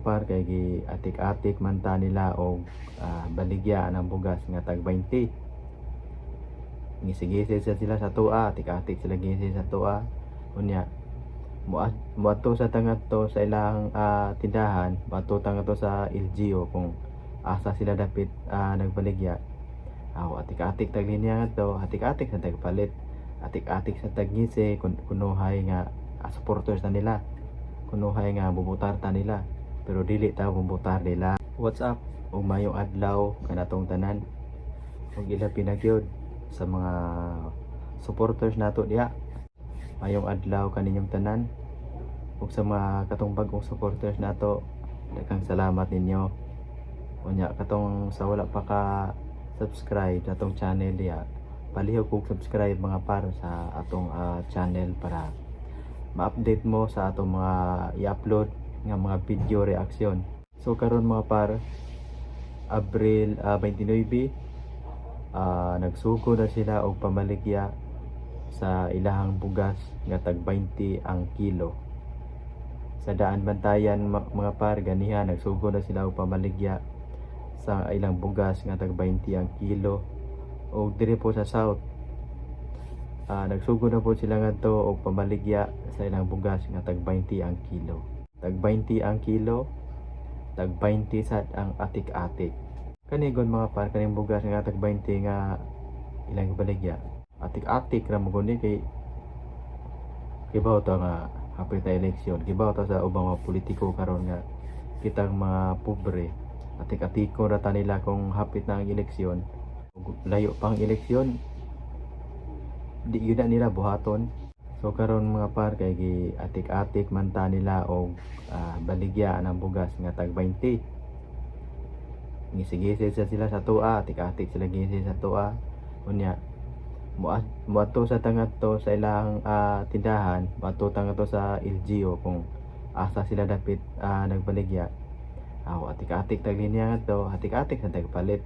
par kay gi atik-atik man ta nila og baligya ng bugas nga tag 20. Ngisi-gisi sila sa tua, atik-atik sila gisi sa tua. Unya muadto sa tangadto sa ilang tindahan, muadto tangadto sa LGU kung asa sila dapit nagbaligya. Atik-atik tag linya ngadto, atik-atik sa tagpalit, atik-atik sa tagngisi kunuhay nga supporters na nila, kunuhay nga bubutar ta nila, pero dili ta bubutar nila. What's up? Ug mayong adlaw kanatong tanan, ug ilabi na gyud sa mga supporters nato diha. Mayong adlaw kaninyong tanan, ug sa mga katong bag-ong supporters nato, daghang salamat ninyo. Unya katong sa wala pa ka subscribe sa atong channel diha, palihog kog subscribe mga par sa atong channel para ma-update mo sa atong mga i-upload nga mga video reaction. So karon mga par, Abril 29, nagsugo na sila og pamaligya sa ilahang bugas nga tag 20 ang kilo. Sa daan bantayan mga par, ganiha nagsugo na sila og pamaligya sa ilang bugas nga tag 20 ang kilo. O dire po sa south, nagsugo na po sila ngadto og pamaligya sa ilang bugas nga tag 20 ang kilo. Tag 20 ang kilo, tag 20 sad ang atik-atik. Kanigon mga par, kaning bugas nga tag 20 nga ilang baligya, atik-atik ra mo guni kay kibaw ta nga hapit ta eleksyon, kibaw ta sa ubang mga politiko karon nga kitang mga pobre, atik-atiko ra ta nila kung hapit na ang eleksyon. Layo pang eleksyon, di yun na nila buhaton. So karon mga par, kay gi atik-atik man ta nila og baligya ng bugas nga tag 20. Ngisi-gisi sila sa tua, atik-atik sila gisi sa tua. Unya muadto sa tangadto sa ilang tindahan, muadto tangadto sa LGU kung asa sila dapit nagbaligya. Atik-atik tag linya ngadto, atik-atik sa tagpalit,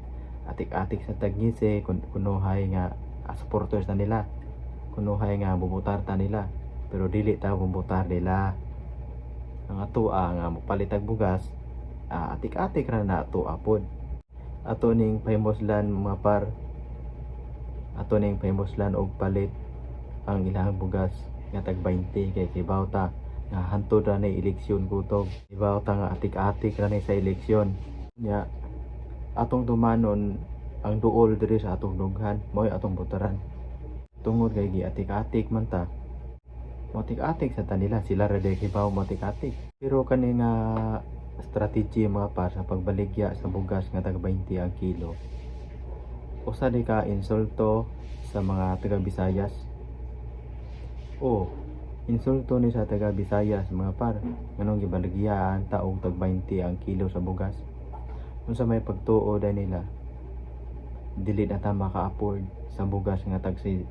atik-atik sa tagngisi kunuhay nga supporters na nila, kunuhay nga bubutar ta nila, pero dili ta bubutar nila. Ang atoa nga mopalit og bugas, atik-atik ra na atoa pod. Ato ning pahimuslan mga par, ato ning pahimuslan og palit ang ilang bugas nga tag 20 kay kibaw ta nga hantod ra ni eleksyon kutob, kibaw ta nga atik-atik ra ni sa eleksyon. Nya atong tumanon ang duol diri sa atong dughan, mo'y atong botaran. Tungod kay gi atik-atik man ta, motik-atik sa tanila, sila ra day kibaw motik-atik. Pero kani nga strategy mga par sa pagbaligya sa bugas nga tag 20 ang kilo, usa di ka insulto sa mga taga Visayas. Insulto ni sa taga Visayas mga par, nganong gibaligyaan ta og tag 20 ang kilo sa bugas. Unsa may pagtuo day nila, dili na ta maka-afford sa bugas nga tag 60,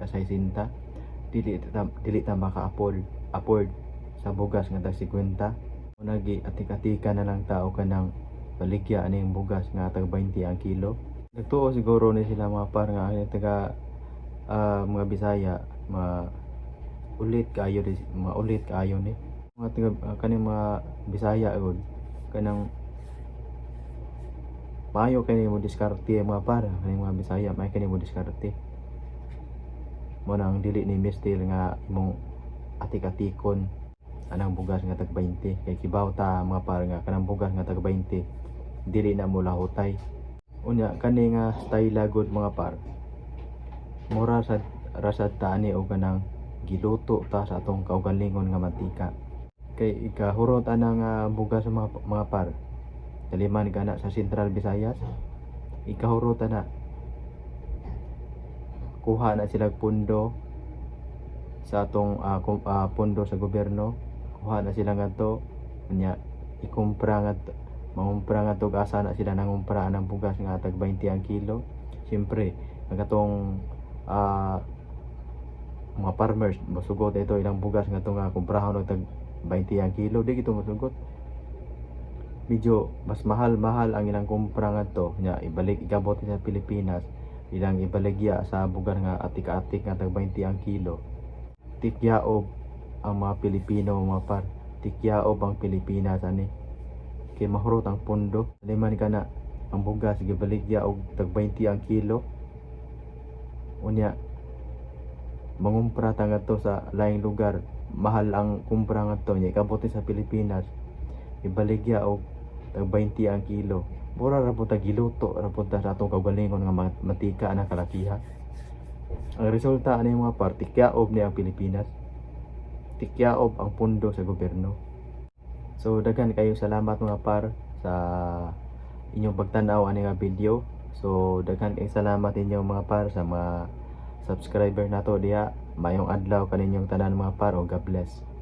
dili ta maka-afford sa bugas nga tag 50. Nagi atik-atika na lang tao kanang baligya aning bugas nga tag 20 ang kilo. Nagtuo siguro ni sila mga par nga ang taga mga Bisaya ulit kaayo ni mga taga kaning mga Bisaya gud kanang maayo kani mo diskarte mga par, kaning mga Bisaya may kani mo diskarte mo nang dili ni mistil nga imong atik-atikon anang bugas nga tag 20 kay kibaw ta mga par nga kanang bugas nga tag 20 dili na mo lahutay. Unya kani nga style good mga par, mura sad rasad ta ani og kanang giluto ta sa atong kaugalingon nga mantika. Kay ikahurot anang bugas mga par, taliman kana sa Central Visayas, ikahurot na kuha na sila pundo sa atong pundo sa gobyerno, kuha na sila ngadto, nya ikumpra mangumpra ngadto asa na sila nangumpra ng bugas nga tag 20 ang kilo. Siyempre ang katong mga farmers masugot ito ilang bugas nga itong kumprahon og tag 20 ang kilo, di ito masugot. Medyo mas mahal ang ilang kumpra ngadto, nya ibalik igabot sa Pilipinas, ilang ibaligya sa bugas nga atik-atik nga tag 20 ang kilo. Tikyaob ang mga Pilipino mga par, tikyaob ang Pilipinas ani. kay mahurot ang pondo. Liman ka na ang bugas gibaligya og tag 20 ang kilo. Unya mangumpra ta ngadto sa laing lugar, mahal ang kumpra ngadto nya ikabuti sa Pilipinas ibaligya og tag 20 ang kilo. Mura ra pud ta giluto ra pud ta sa atong kaugalingon nga matika na kalakiha. Ang resulta ani mga par, tikyaob ni ang Pilipinas, tikyaob ang pundo sa gobyerno. So daghan kayo salamat mga par sa inyong pagtan-aw ani nga video. So daghan kay salamat ninyo mga par sa mga subscriber nato diha. Mayong adlaw kaninyong tanan mga par, o God bless.